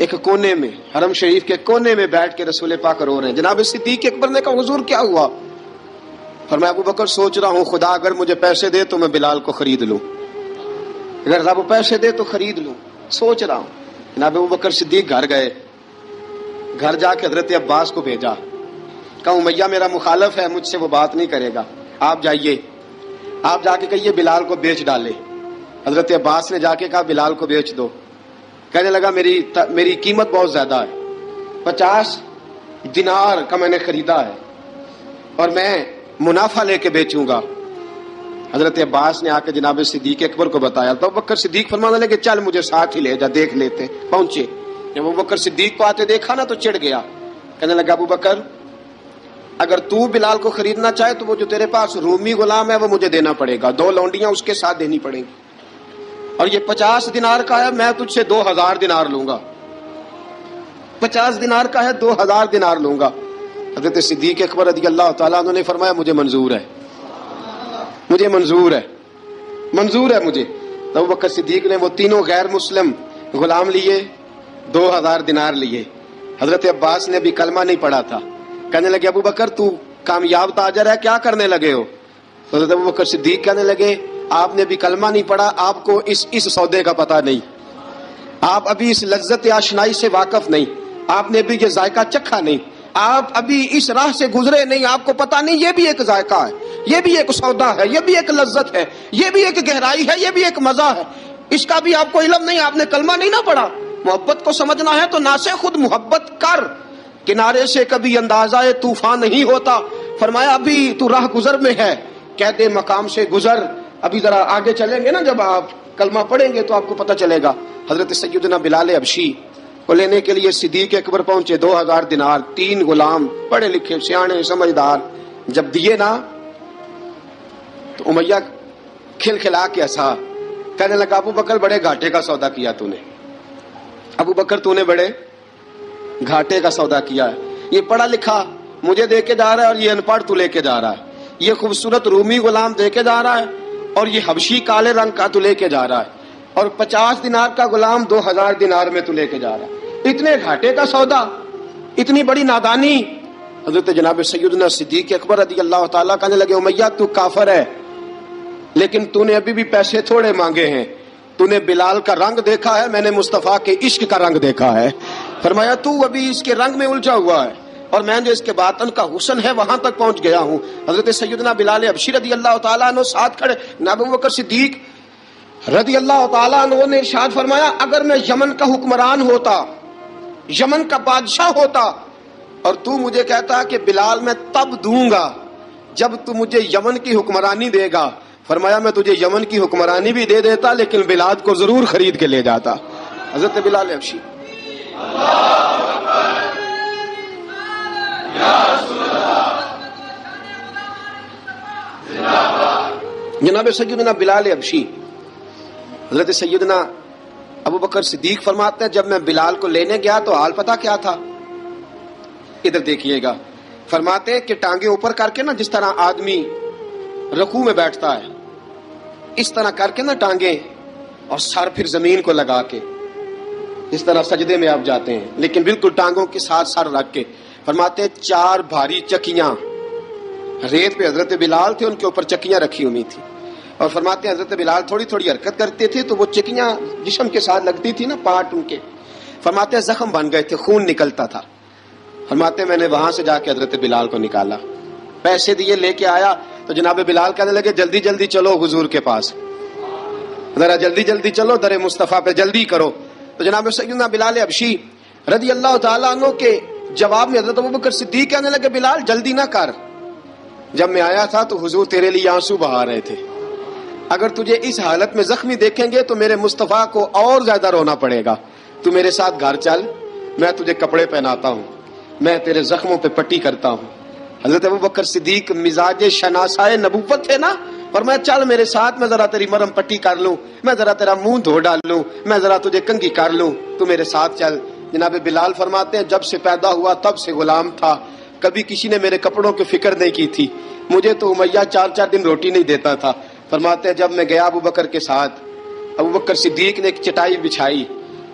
ایک کونے میں، حرم شریف کے کونے میں بیٹھ کے رسول پاک رو رہے ہیں. جناب صدیق اکبر نے کہا حضور کیا ہوا؟ فرمایا ابو بکر سوچ رہا ہوں خدا اگر مجھے پیسے دے تو میں بلال کو خرید لوں، اگر وہ پیسے دے تو خرید لوں، سوچ رہا ہوں. جناب ابو بکر صدیق گھر گئے، گھر جا کے حضرت عباس کو بھیجا، کہا امیہ میرا مخالف ہے، مجھ سے وہ بات نہیں کرے گا، آپ جائیے، آپ جا کے کہیے بلال کو بیچ ڈالے. حضرت عباس نے جا کے کہا بلال کو بیچ دو. کہنے لگا میری قیمت بہت زیادہ ہے، 50 دینار کا میں نے خریدا ہے اور میں منافع لے کے بیچوں گا. حضرت عباس نے آ کے جناب صدیق اکبر کو بتایا تو ابو بکر صدیق فرمانے لگے چل مجھے ساتھ ہی لے جا، دیکھ لیتے. پہنچے، جب ابو بکر صدیق کو آتے دیکھا نا تو چڑ گیا. کہنے لگا ابو بکر اگر تو بلال کو خریدنا چاہے تو وہ جو تیرے پاس رومی غلام ہے وہ مجھے دینا پڑے گا، 2 لونڈیاں اس کے ساتھ دینی پڑیں گی، اور یہ 50 دینار کا ہے، میں تجھ سے 2000 دینار لوں گا. 50 دینار کا ہے، 2000 دینار لوں گا. حضرت صدیق اکبر رضی اللہ تعالیٰ عنہ نے فرمایا مجھے منظور ہے، مجھے منظور ہے، منظور ہے مجھے. تو ابو بکر صدیق نے وہ تینوں غیر مسلم غلام لیے، 2000 دینار لیے. حضرت عباس نے بھی کلمہ نہیں پڑھا تھا. کہنے لگے ابو بکر تو کامیاب تاجر ہے، کیا کرنے لگے ہو؟ حضرت ابو بکر صدیق کہنے لگے آپ نے بھی کلمہ نہیں پڑھا، آپ کو اس سودے کا پتہ نہیں، آپ ابھی اس لذت آشنائی سے واقف نہیں، آپ نے بھی یہ ذائقہ چکھا نہیں، آپ ابھی اس راہ سے گزرے نہیں، آپ کو پتہ نہیں یہ بھی ایک ذائقہ ہے، یہ بھی ایک سودا ہے، یہ بھی ایک لذت ہے، یہ بھی ایک گہرائی ہے، یہ بھی ایک مزہ ہے، اس کا بھی آپ کو علم نہیں، آپ نے کلمہ نہیں نہ پڑھا. محبت کو سمجھنا ہے تو نہ سے خود محبت کر، کنارے سے کبھی اندازہ طوفان نہیں ہوتا. فرمایا ابھی تو راہ گزر میں ہے، کہتے مقام سے گزر، ابھی ذرا آگے چلیں گے نا، جب آپ کلمہ پڑھیں گے تو آپ کو پتہ چلے گا. حضرت سیدنا بلال حبشی کو لینے کے لیے صدیق اکبر پہنچے، 2000 دینار، 3 غلام پڑھے لکھے سیانے سمجھدار. جب دیے نا تو امیہ کھلکھلا کے ہنسا، کہنے لگا ابو بکر بڑے گھاٹے کا سودا کیا تو نے، ابو بکر تو نے بڑے گھاٹے کا سودا کیا ہے. یہ پڑھا لکھا مجھے دے کے جا رہا ہے اور یہ ان پڑھ تو لے کے جا رہا ہے، یہ خوبصورت رومی غلام دے کے جا رہا ہے اور یہ حبشی کالے رنگ کا تو لے کے جا رہا ہے، اور 50 دینار کا غلام 2000 دینار میں تو لے کے جا رہا ہے. اتنے گھاٹے کا سودا، اتنی بڑی نادانی. حضرت جناب سیدنا صدیق اکبر رضی اللہ تعالیٰ کہنے لگے امیہ تو کافر ہے، لیکن تو نے ابھی بھی پیسے تھوڑے مانگے ہیں، تو نے بلال کا رنگ دیکھا ہے، میں نے مصطفیٰ کے عشق کا رنگ دیکھا ہے. فرمایا تو ابھی اس کے رنگ میں الجھا ہوا ہے اور میں جو اس کے باطن کا حسن ہے وہاں تک پہنچ گیا ہوں. حضرت سیدنا بلال حبشی رضی اللہ تعالیٰ عنہ ساتھ کھڑے. ابو بکر صدیق رضی اللہ تعالیٰ عنہ نے ارشاد فرمایا اگر میں یمن کا حکمران ہوتا، یمن کا بادشاہ ہوتا، اور تو مجھے کہتا کہ بلال میں تب دوں گا جب تو مجھے یمن کی حکمرانی دے گا، فرمایا میں تجھے یمن کی حکمرانی بھی دے دیتا لیکن بلال کو ضرور خرید کے لے جاتا. حضرت بلال حبشی جناب سیدنا بلال حبشی. حضرت سیدنا ابو بکر صدیق فرماتے ہیں جب میں بلال کو لینے گیا تو حال پتہ کیا تھا؟ ادھر دیکھیے گا. فرماتے ہیں کہ ٹانگیں اوپر کر کے نا، جس طرح آدمی رکوع میں بیٹھتا ہے اس طرح کر کے نا ٹانگیں، اور سر پھر زمین کو لگا کے اس طرح سجدے میں آپ جاتے ہیں، لیکن بالکل ٹانگوں کے ساتھ سر رکھ کے. فرماتے ہیں 4 بھاری چکیاں ریت پہ حضرت بلال تھے، ان کے اوپر چکیاں رکھی ہوئی تھی، اور فرماتے ہیں حضرت بلال تھوڑی تھوڑی حرکت کرتے تھے تو وہ چکیاں جسم کے ساتھ لگتی تھی نا، پارٹ ان کے. فرماتے ہیں زخم بن گئے تھے، خون نکلتا تھا. فرماتے ہیں میں نے وہاں سے جا کے حضرت بلال کو نکالا، پیسے دیے، لے کے آیا تو جناب بلال کہنے لگے جلدی جلدی چلو حضور کے پاس، ذرا جلدی جلدی چلو در مصطفیٰ پہ جلدی کرو. تو جناب سیدنا بلال حبشی رضی اللہ تعالیٰ عنہ کے جواب میں حضرت ابوبکر صدیق کہنے لگے بلال جلدی نہ کر، جب میں آیا تھا تو حضور تیرے لیے آنسو بہا رہے تھے، اگر تجھے اس حالت میں زخمی دیکھیں گے تو میرے مصطفیٰ کو اور زیادہ رونا پڑے گا. تو میرے ساتھ گھر چل، میں تجھے کپڑے پہناتا ہوں، میں تیرے زخموں پہ پٹی کرتا ہوں. حضرت ابوبکر صدیق مزاج شناسائے نبوت تھے نا، اور میں چل میرے ساتھ، میں ذرا تیری مرم پٹی کر لوں، میں ذرا تیرا منہ دھو ڈال لوں، میں ذرا تجھے کنگھی کر لوں، تو میرے ساتھ چل. جناب بلال فرماتے ہیں جب سے پیدا ہوا تب سے غلام تھا، کبھی کسی نے میرے کپڑوں کی فکر نہیں کی تھی، مجھے تو امیہ 4 دن روٹی نہیں دیتا تھا. فرماتے ہیں جب میں گیا ابوبکر کے ساتھ، ابوبکر صدیق نے ایک چٹائی بچھائی،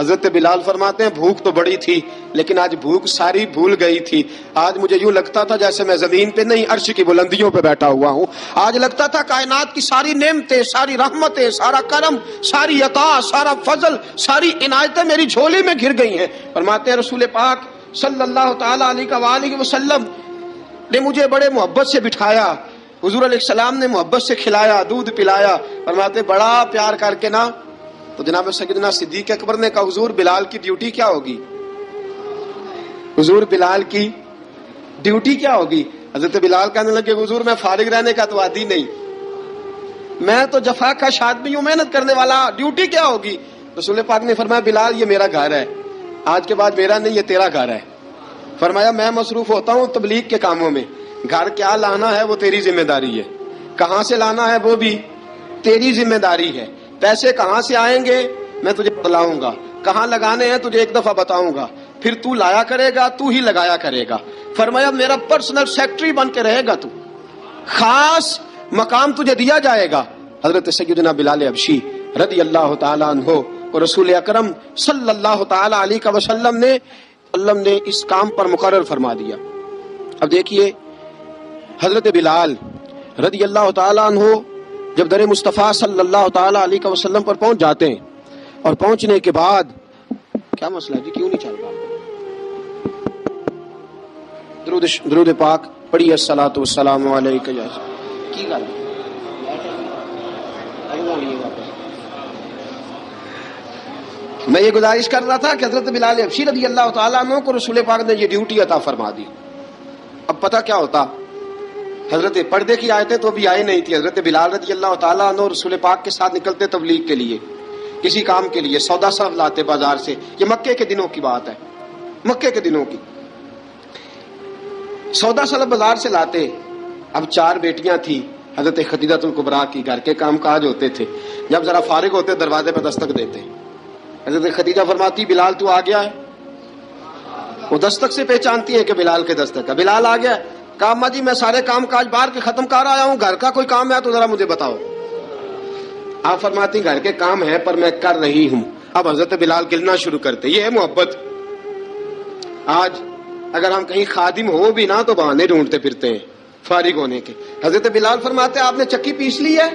حضرت بلال فرماتے ہیں بھوک تو بڑی تھی لیکن آج بھوک ساری بھول گئی تھی. آج مجھے یوں لگتا تھا جیسے میں زمین پہ نہیں عرش کی بلندیوں پہ بیٹھا ہوا ہوں. آج لگتا تھا کائنات کی ساری نعمتیں، ساری رحمتیں، سارا کرم، ساری عطا، سارا فضل، ساری عنایتیں میری جھولی میں گر گئی ہیں. فرماتے ہیں رسول پاک صلی اللہ تعالی علیہ وآلہ وسلم نے مجھے بڑے محبت سے بٹھایا. حضور علیہ السلام نے محبت سے کھلایا، دودھ پلایا. فرماتے بڑا پیار کر کے نا. تو جناب سیدنا صدیق اکبر نے کہا حضور بلال کی ڈیوٹی کیا ہوگی؟ حضور بلال کی ڈیوٹی کیا ہوگی؟ حضرت بلال کہنے لگے حضور میں فارغ رہنے کا تو عادی نہیں، میں تو جفا کا آدمی ہوں، محنت کرنے والا، ڈیوٹی کیا ہوگی؟ رسول پاک نے فرمایا بلال یہ میرا گھر ہے، آج کے بعد میرا نہیں، یہ تیرا گھر ہے. فرمایا میں مصروف ہوتا ہوں تبلیغ کے کاموں میں، گھر کیا لانا ہے وہ تیری ذمہ داری ہے، کہاں سے لانا ہے وہ بھی تیری ذمہ داری ہے، پیسے کہاں سے آئیں گے میں تجھے بتلاؤں گا، کہاں لگانے ہیں تجھے ایک دفعہ بتاؤں گا، پھر تو لایا کرے گا، تو ہی لگایا کرے گا. فرمایا میرا پرسنل سیکرٹری بن کے رہے گا، تو خاص مقام تجھے دیا جائے گا. حضرت سیدنا بلال حبشی رضی اللہ تعالیٰ عنہ اور رسول اکرم صلی اللہ تعالیٰ علیہ وسلم نے اس کام پر مقرر فرما دیا. اب دیکھیے حضرت بلال رضی اللہ تعالیٰ عنہ جب در مصطفیٰ صلی اللہ تعالیٰ علیہ وسلم پر پہنچ جاتے ہیں اور پہنچنے کے بعد کیا مسئلہ ہے جی، کیوں نہیں چل رہا؟ درود پاک پڑھیے الصلاۃ والسلام علیک. کی گل میں یہ گزارش کر رہا تھا کہ حضرت بلال حبشی رضی اللہ تعالیٰ عنہ کو رسول پاک نے یہ ڈیوٹی عطا فرما دی. اب پتہ کیا ہوتا، حضرت پردے کی آیتیں تو بھی آئی نہیں تھی. حضرت بلال رضی اللہ تعالیٰ عنہ رسول پاک کے ساتھ نکلتے تبلیغ کے لیے، کسی کام کے لیے، سودا سب لاتے بازار سے. یہ مکے کے دنوں کی بات ہے، مکے کے دنوں کی. سودا سلب بازار سے لاتے. اب 4 بیٹیاں تھیں حضرت خدیجہ الکبریٰ کی، گھر کے کام کاج ہوتے تھے. جب ذرا فارغ ہوتے دروازے پہ دستک دیتے. حضرت خدیجہ فرماتی بلال تو آ گیا ہے. وہ دستک سے پہچانتی ہے کہ بلال کے دستک ہے. بلال آ گیا. کہا اما جی میں سارے کام کاج باہر کے ختم کر آیا ہوں، گھر کا کوئی کام ہے تو ذرا مجھے بتاؤ. آپ فرماتی گھر کے کام ہے پر میں کر رہی ہوں. اب حضرت بلال گلنا شروع کرتے. یہ ہے محبت. آج اگر ہم کہیں خادم ہو بھی نہ تو بہانے ڈھونڈتے پھرتے ہیں فارغ ہونے کے. حضرت بلال فرماتے آپ نے چکی پیس لی ہے،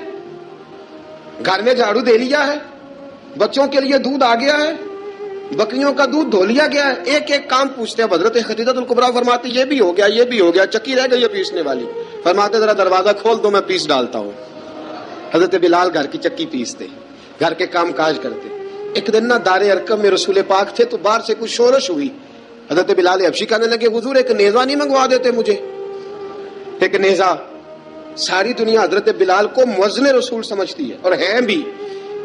گھر میں جھاڑو دے لیا ہے، بچوں کے لیے دودھ آ گیا ہے، بکریوں کا دودھ دھو لیا گیا ہے. ایک ایک کام پوچھتے ہیں. حضرت خدیجہ الکبریٰ فرماتی یہ بھی ہو گیا، یہ بھی ہو گیا، چکی رہ گئی ہے پیسنے والی. فرماتے ذرا دروازہ کھول دو میں پیس ڈالتا ہوں. حضرت بلال گھر کی چکی پیستے، گھر کے کام کاج کرتے. ایک دن نہ دار ارقم میں رسول پاک تھے تو باہر سے کچھ شورش ہوئی. حضرت بلال حبشی کہنے لگے حضور ایک نیزہ نہیں منگوا دیتے مجھے؟ ایک نیزہ. ساری دنیا حضرت بلال کو مؤذن رسول سمجھتی ہے اور ہیں بھی،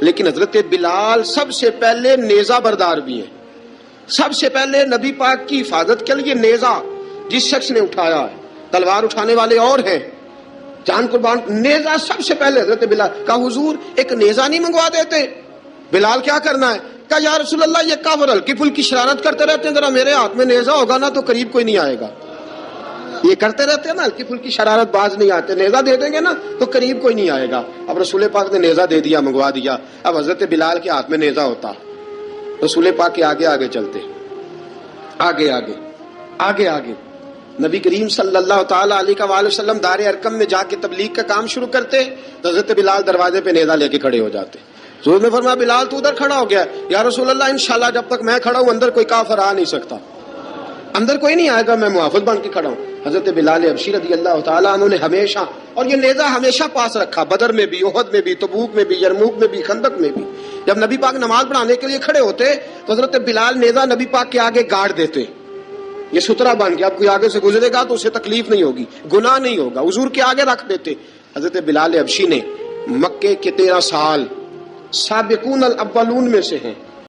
لیکن حضرت بلال سب سے پہلے نیزہ بردار بھی ہیں. سب سے پہلے نبی پاک کی حفاظت کے لیے نیزہ جس شخص نے اٹھایا ہے، تلوار اٹھانے والے اور ہیں، جان قربان. نیزہ سب سے پہلے حضرت بلال. کہا حضور ایک نیزہ نہیں منگوا دیتے؟ بلال کیا کرنا ہے؟ کہا یا رسول اللہ یہ کافر ہلکی پھلکی شرارت کرتے رہتے ہیں، ذرا میرے ہاتھ میں نیزہ ہوگا نا تو قریب کوئی نہیں آئے گا. یہ کرتے رہتے ہیں نا ہلکی پھلکی شرارت، باز نہیں آتے. نیزہ دے دیں گے نا تو قریب کوئی نہیں آئے گا. اب رسول پاک نے نیزہ دے دیا، منگوا دیا. اب حضرت بلال کے ہاتھ میں نیزہ ہوتا، رسول پاک کے آگے آگے چلتے، آگے آگے آگے آگے. نبی کریم صلی اللہ تعالیٰ علیہ وآلہ وسلم دار ارقم میں جا کے تبلیغ کا کام شروع کرتے تو حضرت بلال دروازے پہ نیزہ لے کے کھڑے ہو جاتے. حضور نے فرمایا بلال تو ادھر کھڑا ہو گیا. یا رسول اللہ انشاءاللہ جب تک میں کھڑا ہوں اندر کوئی کافر آ نہیں سکتا، اندر کوئی نہیں آئے گا، میں محافظ بن کے کھڑا ہوں. حضرت بلال حبشی رضی اللہ تعالیٰ عنہ نے ہمیشہ، اور یہ نیزہ ہمیشہ پاس رکھا، بدر میں بھی، احد میں بھی، تبوک میں بھی، یرموک میں بھی، خندق میں بھی. جب نبی پاک نماز پڑھانے کے لیے کھڑے ہوتے تو حضرت بلال نیزہ نبی پاک کے آگے گاڑ دیتے. یہ سترا بن گیا، اب کوئی آگے سے گزرے گا تو اسے تکلیف نہیں ہوگی، گناہ نہیں ہوگا. حضور کے آگے رکھ دیتے. حضرت بلال حبشی نے مکے کے 13 سال سابقون الاولون میں سے ہیں.